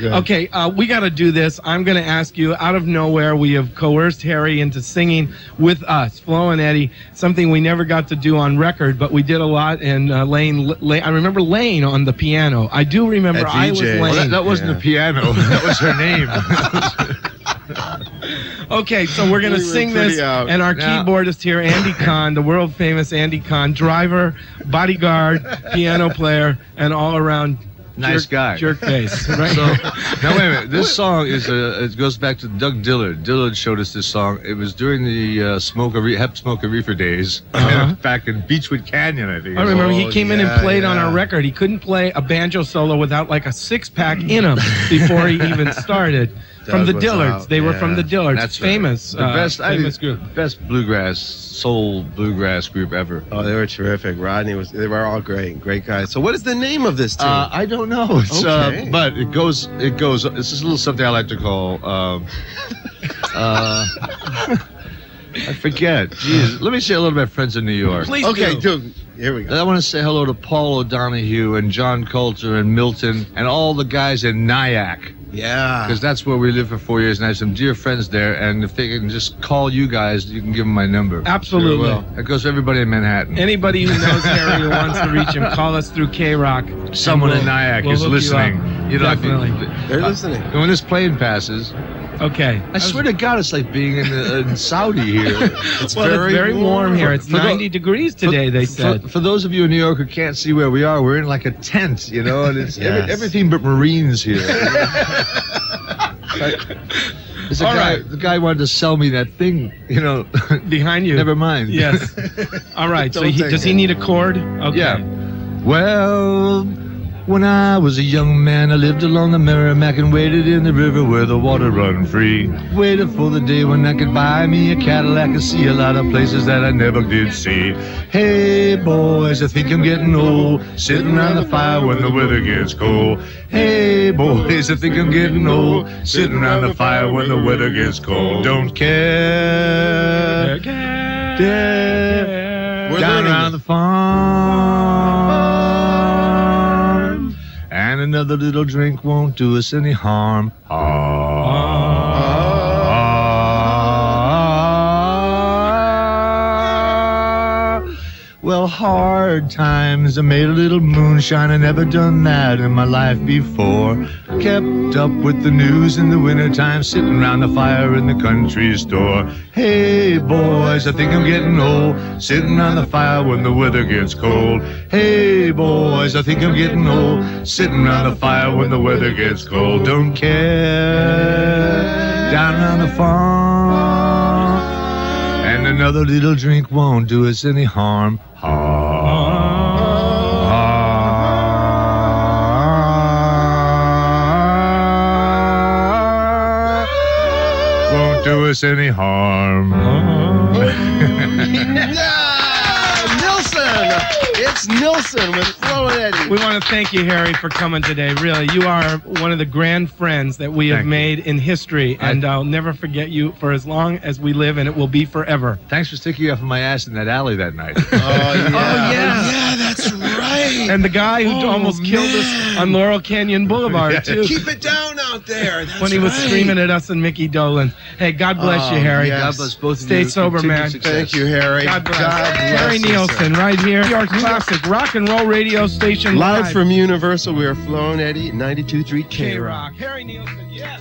Okay, we got to do this. I'm going to ask you, out of nowhere, we have coerced Harry into singing with us, Flo and Eddie, something we never got to do on record, but we did a lot, and Lane, I remember Lane on the piano. I do remember I was Lane. Well, that wasn't the piano. That was her name. Okay, so we're going to sing this, and our keyboardist here, Andy Kahn, the world-famous Andy Kahn, driver, bodyguard, piano player, and all-around nice guy. Jerk face, right? So, now, wait a minute. This song is it goes back to Doug Dillard. Dillard showed us this song. It was during the Hep Smoke a Reefer days back in Beechwood Canyon, I think. I remember he came in and played on our record. He couldn't play a banjo solo without like a six-pack in him before he even started. From the Dillards. They were from the Dillards. That's famous. The best, famous group. Best bluegrass, soul bluegrass group ever. Oh, they were terrific. Rodney they were all great guys. So what is the name of this tune? I don't know. It's, but it goes, it's just a little something I like to call, I forget. Jeez. Let me say a little bit, Friends of New York. Please do. Here we go. I want to say hello to Paul O'Donoghue and John Coulter and Milton and all the guys in Nyack. Yeah. Because that's where we lived for 4 years, and I have some dear friends there, and if they can just call you guys, you can give them my number. Absolutely. Sure, that goes to everybody in Manhattan. Anybody who knows Harry who wants to reach him, call us through KROQ. Someone in Nyack is listening. You know, definitely. They're listening. When this plane passes... Okay. I swear to God, it's like being in Saudi here. It's very warm here. It's 90 degrees today, they said. For those of you in New York who can't see where we are, we're in like a tent, you know, and it's everything but Marines here. The guy wanted to sell me that thing, you know. Behind you. Never mind. Yes. All right. So does he need a cord? Okay. Yeah. Well... When I was a young man, I lived along the Merrimack and waded in the river where the water run free. Waited for the day when I could buy me a Cadillac and see a lot of places that I never did see. Hey boys, I think I'm getting old, sitting around the fire when the weather gets cold. Hey boys, I think I'm getting old, sitting around the fire when the weather gets cold. Don't care, down around the farm. And another little drink won't do us any harm. Well, hard times, I made a little moonshine. I never done that in my life before. Kept up with the news in the wintertime, sitting around the fire in the country store. Hey boys, I think I'm getting old, sitting around the fire when the weather gets cold. Hey boys, I think I'm getting old, sitting around the fire when the weather gets cold. Don't care, down around the farm. And another little drink won't do us any harm. Won't do us any harm. It's Nilsson with Flo Eddie. We want to thank you, Harry, for coming today. Really, you are one of the grand friends that we have made in history, and I'll never forget you for as long as we live, and it will be forever. Thanks for sticking up for my ass in that alley that night. Yeah, that's right. And the guy who almost killed us on Laurel Canyon Boulevard, too. Keep it down out there. That's when he was screaming at us and Mickey Dolan. Hey, God bless you, Harry. God bless both of you. Stay sober, man. Thank you, Harry. God bless. Harry Nilsson, right here. Your classic rock and roll radio station. Live from Universal, we are Flo and Eddie, 92.3 KROQ. Harry Nilsson, yes.